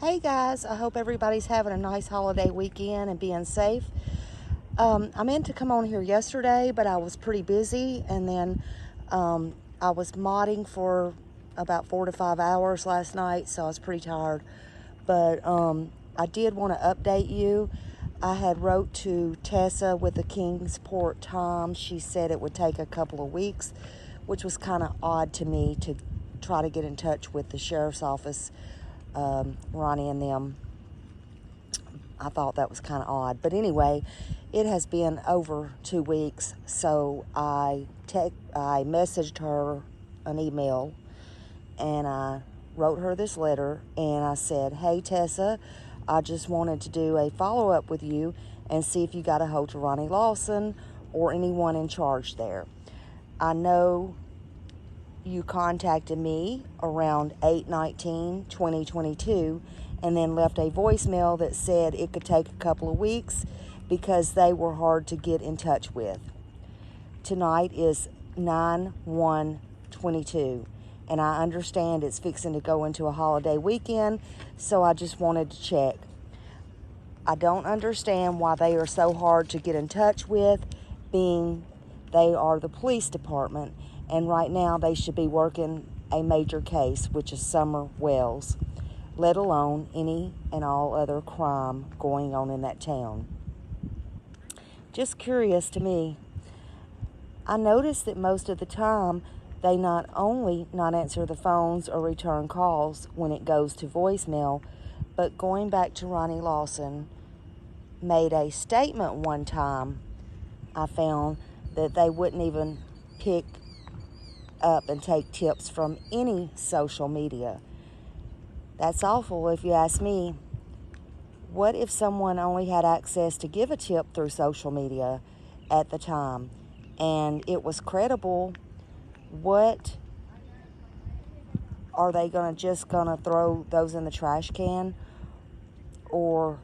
Hey guys, I hope everybody's having a nice holiday weekend and being safe. I meant to come on here yesterday, but I was pretty busy, and then I was modding for about 4 to 5 hours last night, so I was pretty tired. But I did want to update you. I had wrote to Tessa with the Kingsport Times. She said it would take a couple of weeks, which was kind of odd to me to try to get in touch with the sheriff's office, Ronnie and them. I thought that was kind of odd. But anyway, it has been over 2 weeks, so I messaged her an email, and I wrote her this letter, and I said, "Hey Tessa, I just wanted to do a follow-up with you and see if you got a hold of Ronnie Lawson or anyone in charge there. I know you contacted me around 8/19/2022 and then left a voicemail that said it could take a couple of weeks because they were hard to get in touch with. Tonight is 9/1/22, and I understand it's fixing to go into a holiday weekend, so I just wanted to check. I don't understand why they are so hard to get in touch with, being they are the police department, and right now they should be working a major case, which is Summer Wells, let alone any and all other crime going on in that town. Just curious to me. I noticed that most of the time they not only not answer the phones or return calls when it goes to voicemail, but going back to Ronnie Lawson, made a statement one time, I found that they wouldn't even pick up and take tips from any social media. That's awful if you ask me. What if someone only had access to give a tip through social media at the time and it was credible? What are they just gonna throw those in the trash can, or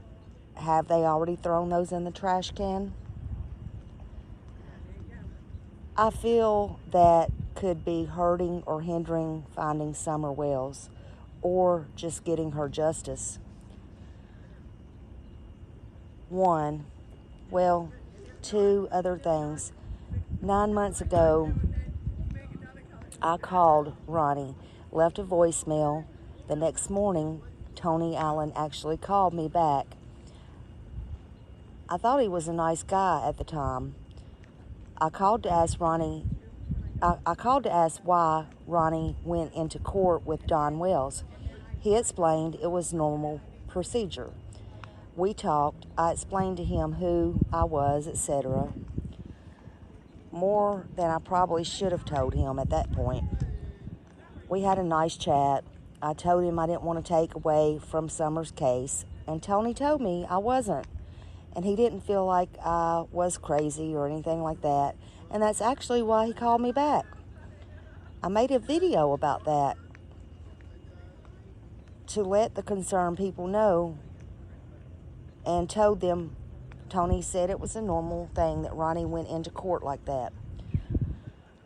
have they already thrown those in the trash can? I feel that could be hurting or hindering finding Summer Wells or just getting her justice. One, well, two other things. 9 months ago, I called Ronnie, left a voicemail. The next morning, Tony Allen actually called me back. I thought he was a nice guy at the time. I called to ask Ronnie. I called to ask why Ronnie went into court with Don Wells. He explained it was normal procedure. We talked. I explained to him who I was, etc. More than I probably should have told him at that point. We had a nice chat. I told him I didn't want to take away from Summer's case, and Tony told me I wasn't. And he didn't feel like I was crazy or anything like that. And that's actually why he called me back. I made a video about that to let the concerned people know, and told them Tony said it was a normal thing that Ronnie went into court like that.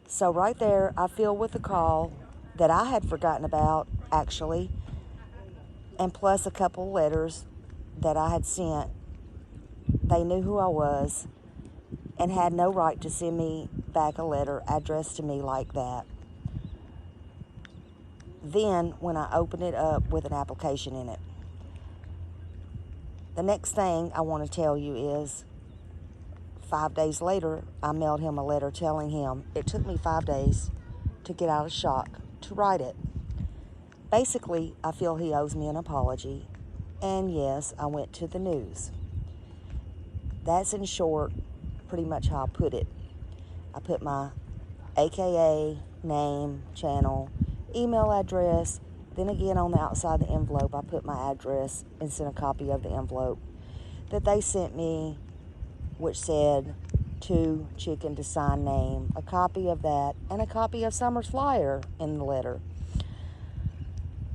So right there, I feel with the call that I had forgotten about, actually, and plus a couple letters that I had sent. They knew who I was and had no right to send me back a letter addressed to me like that. Then, when I opened it up with an application in it. The next thing I want to tell you is 5 days later, I mailed him a letter telling him it took me 5 days to get out of shock to write it. Basically, I feel he owes me an apology. And yes, I went to the news. That's in short pretty much how I put it. I put my AKA, name, channel, email address. Then again, on the outside of the envelope, I put my address and sent a copy of the envelope that they sent me, which said to Chicken to sign name, a copy of that, and a copy of Summer's flyer in the letter.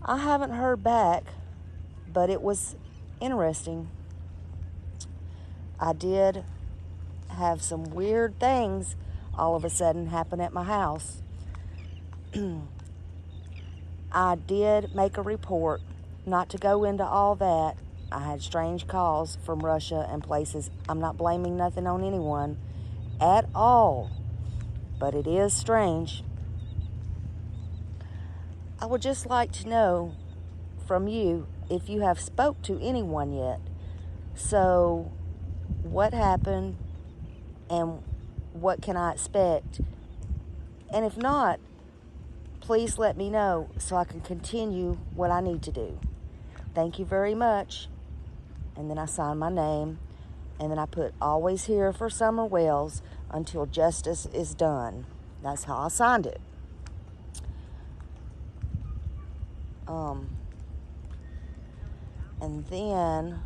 I haven't heard back, but it was interesting. I did have some weird things all of a sudden happen at my house. I did make a report Not to go into all that, I had strange calls from Russia and places. I'm not blaming nothing on anyone at all, but it is strange. I would just like to know from you if you have spoke to anyone yet. So, what happened and what can I expect? And if not, please let me know so I can continue what I need to do. Thank you very much. And then I sign my name, and then I put always here for Summer Wells until justice is done. That's how I signed it. And then,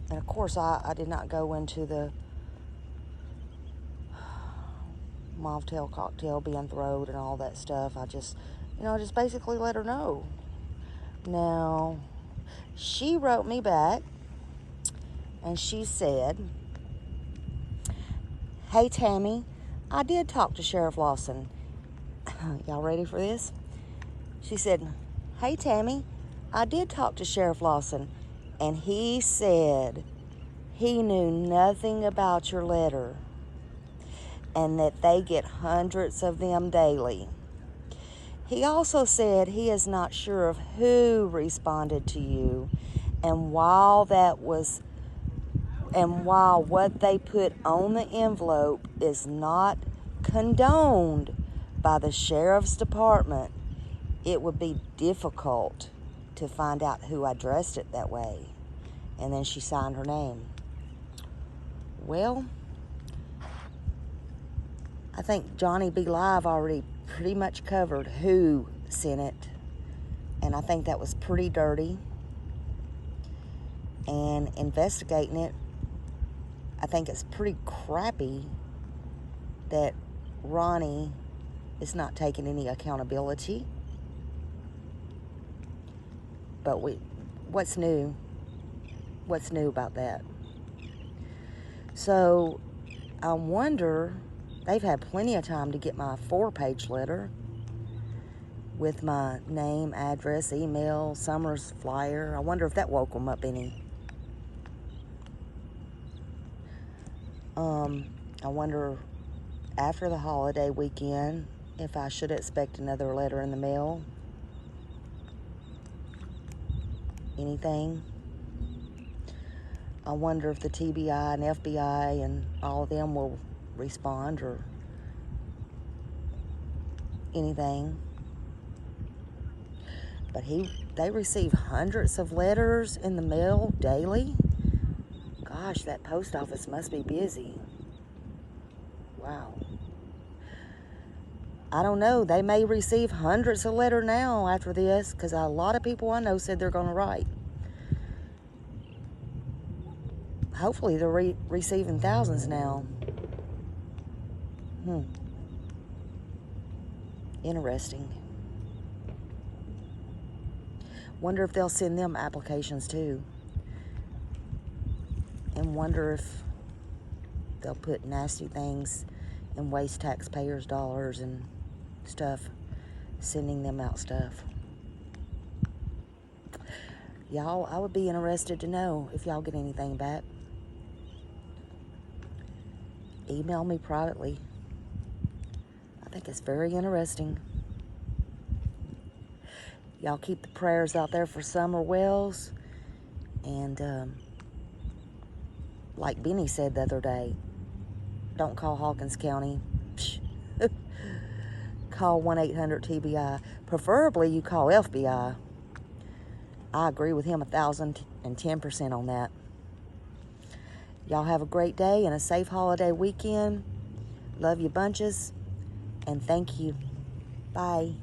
and of course I did not go into the Movtail cocktail being throwed and all that stuff. I just basically let her know. Now, she wrote me back, and she said, "Hey, Tammy, I did talk to Sheriff Lawson." Y'all ready for this? She said, "Hey, Tammy, I did talk to Sheriff Lawson, and he said he knew nothing about your letter and that they get hundreds of them daily. He also said he is not sure of who responded to you, and while what they put on the envelope is not condoned by the sheriff's department, it would be difficult to find out who addressed it that way." And then she signed her name. Well, I think Johnny B. Live already pretty much covered who sent it. And I think that was pretty dirty. And investigating it, I think it's pretty crappy that Ronnie is not taking any accountability. But what's new? What's new about that? So I wonder, they've had plenty of time to get my 4-page letter with my name, address, email, Summer's flyer. I wonder if that woke them up any. I wonder after the holiday weekend if I should expect another letter in the mail. Anything. I wonder if the TBI and FBI and all of them will respond or anything. But they receive hundreds of letters in the mail daily. Gosh, that post office must be busy. Wow. I don't know. They may receive hundreds of letters now after this, because a lot of people I know said they're going to write. Hopefully they're receiving thousands now. Interesting. Wonder if they'll send them applications too. And wonder if they'll put nasty things and waste taxpayers' dollars and stuff, sending them out stuff. Y'all, I would be interested to know if y'all get anything back. Email me privately. I think it's very interesting. Y'all keep the prayers out there for Summer Wells. And like Benny said the other day, don't call Hawkins County. Call 1-800-TBI. Preferably you call FBI. I agree with him 1,010% on that. Y'all have a great day and a safe holiday weekend. Love you bunches. And thank you. Bye.